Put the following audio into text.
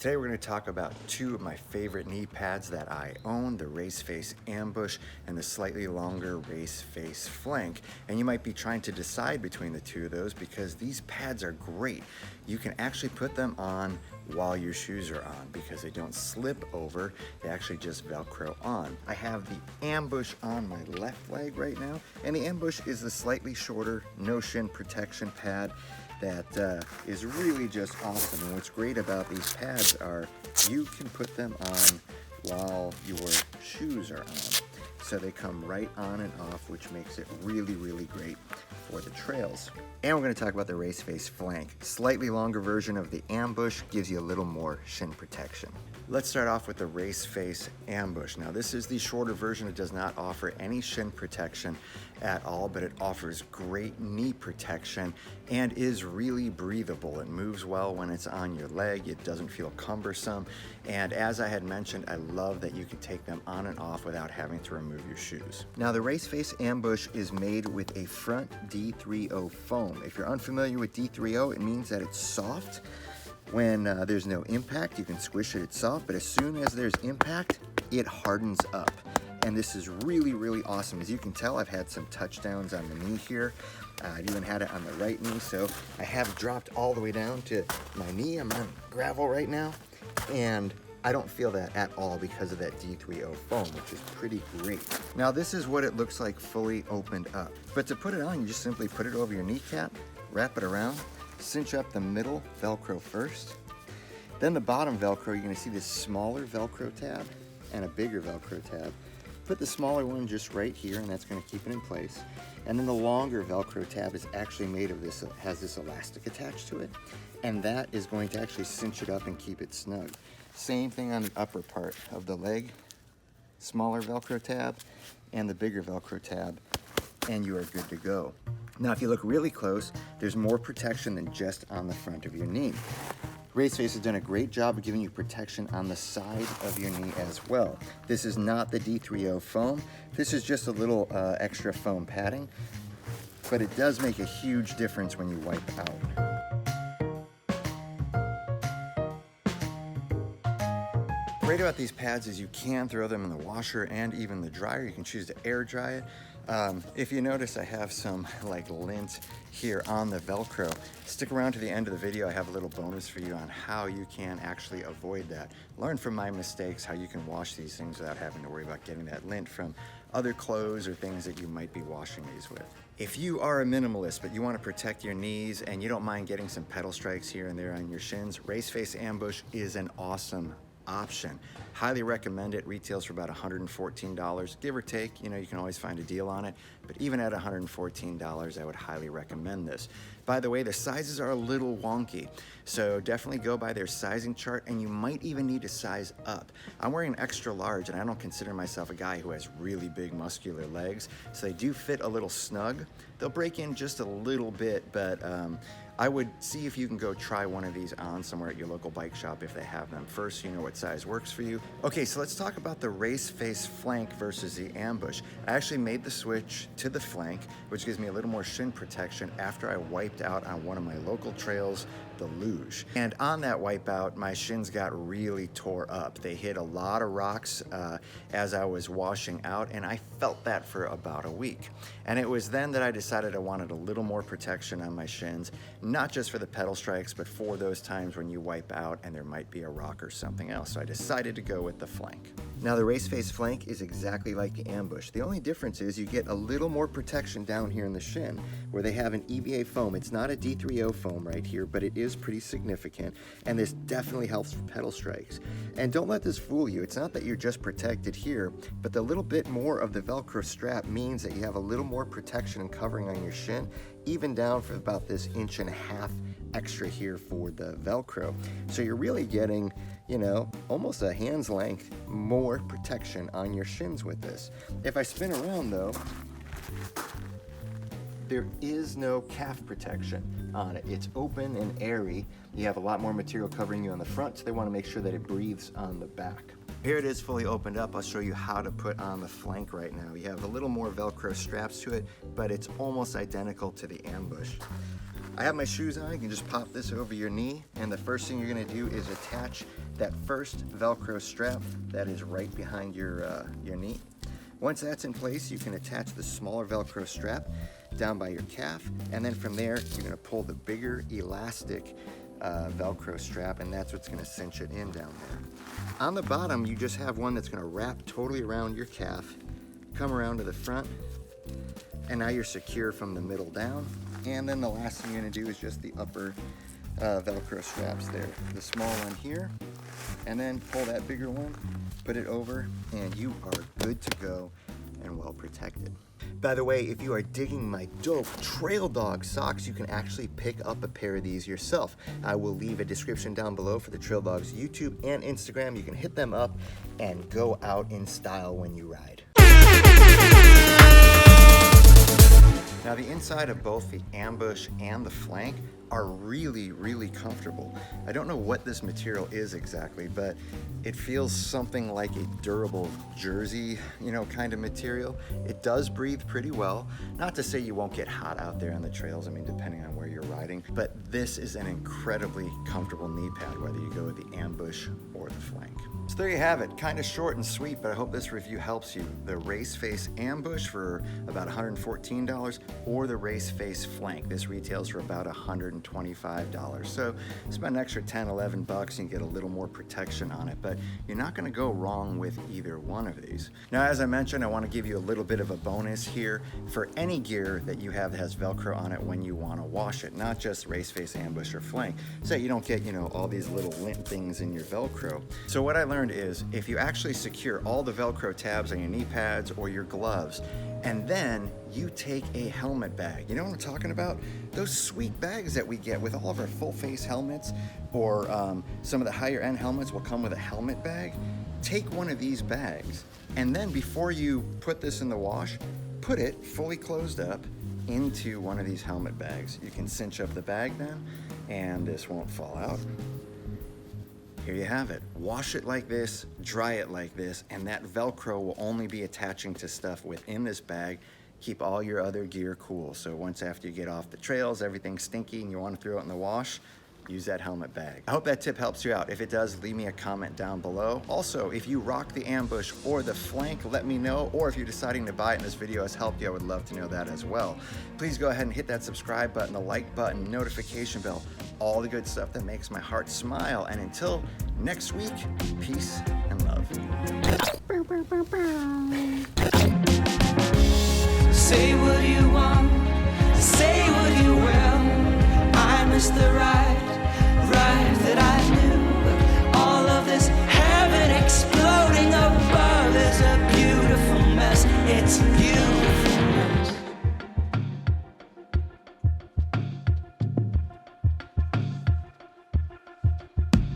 Today we're going to talk about two of my favorite knee pads that I own, the Race Face Ambush and the slightly longer Race Face Flank. And you might be trying to decide between the two of those because these pads are great. You can actually put them on while your shoes are on because they don't slip over, they actually just Velcro on. I have the Ambush on my left leg right now, and the Ambush is the slightly shorter no shin protection pad that is really just awesome. And what's great about these pads are you can put them on while your shoes are on. So they come right on and off, which makes it really, really great for the trails. And we're going to talk about the Race Face Flank. Slightly longer version of the Ambush gives you a little more shin protection. Let's start off with the Race Face Ambush. Now this is the shorter version. It does not offer any shin protection at all, but it offers great knee protection and is really breathable. It moves well when it's on your leg. It doesn't feel cumbersome. And as I had mentioned, I love that you can take them on and off without having to remove your shoes. Now the Race Face Ambush is made with a front D3O foam. If you're unfamiliar with D3O, it means that it's soft. When there's no impact, you can squish it, it's soft, but as soon as there's impact, it hardens up. And this is really, really awesome. As you can tell, I've had some touchdowns on the knee here. I've even had it on the right knee, so I have dropped all the way down to my knee. I'm on gravel right now, and I don't feel that at all because of that D3O foam, which is pretty great. Now this is what it looks like fully opened up. But to put it on, you just simply put it over your kneecap, wrap it around, cinch up the middle Velcro first. Then the bottom Velcro, you're gonna see this smaller Velcro tab and a bigger Velcro tab. Put the smaller one just right here, and that's gonna keep it in place. And then the longer Velcro tab is actually made of this, has this elastic attached to it, and that is going to actually cinch it up and keep it snug. Same thing on the upper part of the leg, smaller Velcro tab and the bigger Velcro tab, and you are good to go. Now, if you look really close, there's more protection than just on the front of your knee. Race Face has done a great job of giving you protection on the side of your knee as well. This is not the D3O foam. This is just a little extra foam padding, but it does make a huge difference when you wipe out. Great about these pads is you can throw them in the washer and even the dryer. You can choose to air dry it. If you notice, I have some lint here on the Velcro. Stick around to the end of the video. I have a little bonus for you on how you can actually avoid that. Learn from my mistakes how you can wash these things without having to worry about getting that lint from other clothes or things that you might be washing these with. If you are a minimalist but you want to protect your knees and you don't mind getting some pedal strikes here and there on your shins, Race Face Ambush is an awesome option. Highly recommend it. Retails for about $114, give or take. You know, you can always find a deal on it, but even at $114, I would highly recommend this. By the way, the sizes are a little wonky, so definitely go by their sizing chart, and you might even need to size up. I'm wearing an extra large, and I don't consider myself a guy who has really big muscular legs, so they do fit a little snug. They'll break in just a little bit, but I would see if you can go try one of these on somewhere at your local bike shop if they have them first, so you know what size works for you. Okay, so let's talk about the Race Face Flank versus the Ambush. I actually made the switch to the Flank, which gives me a little more shin protection after I wiped out on one of my local trails, the luge. And on that wipeout, my shins got really tore up. They hit a lot of rocks as I was washing out, and I felt that for about a week. And it was then that I decided I wanted a little more protection on my shins, not just for the pedal strikes, but for those times when you wipe out and there might be a rock or something else. So I decided to go with the Flank. Now the Race Face Flank is exactly like the Ambush. The only difference is you get a little more protection down here in the shin where they have an EVA foam. It's not a D3O foam right here, but it is pretty significant, and this definitely helps for pedal strikes. And don't let this fool you. It's not that you're just protected here, but the little bit more of the Velcro strap means that you have a little more protection and covering on your shin, even down for about this 1.5 inches extra here for the Velcro. So you're really getting, you know, almost a hand's length more protection on your shins with this. If I spin around though, there is no calf protection on it. It's open and airy. You have a lot more material covering you on the front, so they want to make sure that it breathes on the back. Here it is fully opened up. I'll show you how to put on the Flank right now. You have a little more Velcro straps to it, but it's almost identical to the Ambush. I have my shoes on. You can just pop this over your knee, and the first thing you're gonna do is attach that first Velcro strap that is right behind your knee. Once that's in place, you can attach the smaller Velcro strap down by your calf, and then from there, you're gonna pull the bigger elastic Velcro strap, and that's what's gonna cinch it in down there. On the bottom, you just have one that's gonna wrap totally around your calf, come around to the front, and now you're secure from the middle down. And then the last thing you're gonna do is just the upper Velcro straps there. The small one here, and then pull that bigger one, put it over, and you are good to go and well protected. By the way, if you are digging my dope Trail Dog socks, you can actually pick up a pair of these yourself. I will leave a description down below for the Trail Dogs YouTube and Instagram. You can hit them up and go out in style when you ride. Now the inside of both the ambush and the flank are really, really comfortable. I don't know what this material is exactly, but it feels something like a durable jersey, kind of material. It does breathe pretty well. Not to say you won't get hot out there on the trails, depending on where you're riding, but this is an incredibly comfortable knee pad, whether you go with the ambush or the flank. So there you have it, kind of short and sweet, but I hope this review helps you. The Race Face Ambush for about $114, or the Race Face Flank. This retails for about $125. So spend an extra 10, 11 bucks and get a little more protection on it, but you're not gonna go wrong with either one of these. Now, as I mentioned, I wanna give you a little bit of a bonus here for any gear that you have that has Velcro on it when you wanna wash it, not just Race Face Ambush or Flank, so you don't get, all these little lint things in your Velcro. So what I learned is if you actually secure all the Velcro tabs on your knee pads or your gloves, and then you take a helmet bag. You know what I'm talking about? Those sweet bags that we get with all of our full face helmets, or some of the higher end helmets will come with a helmet bag. Take one of these bags, and then before you put this in the wash, put it fully closed up into one of these helmet bags. You can cinch up the bag then, and this won't fall out. Here you have it. Wash it like this, dry it like this, and that Velcro will only be attaching to stuff within this bag. Keep all your other gear cool. So once after you get off the trails, everything's stinky and you want to throw it in the wash, use that helmet bag. I hope that tip helps you out. If it does, leave me a comment down below. Also, if you rock the ambush or the flank, let me know. Or if you're deciding to buy it and this video has helped you, I would love to know that as well. Please go ahead and hit that subscribe button, the like button, notification bell, all the good stuff that makes my heart smile. And until next week, peace and love. Say what you want, say what you will. I missed the ride that I knew. All of this heaven exploding above is a beautiful mess. It's you.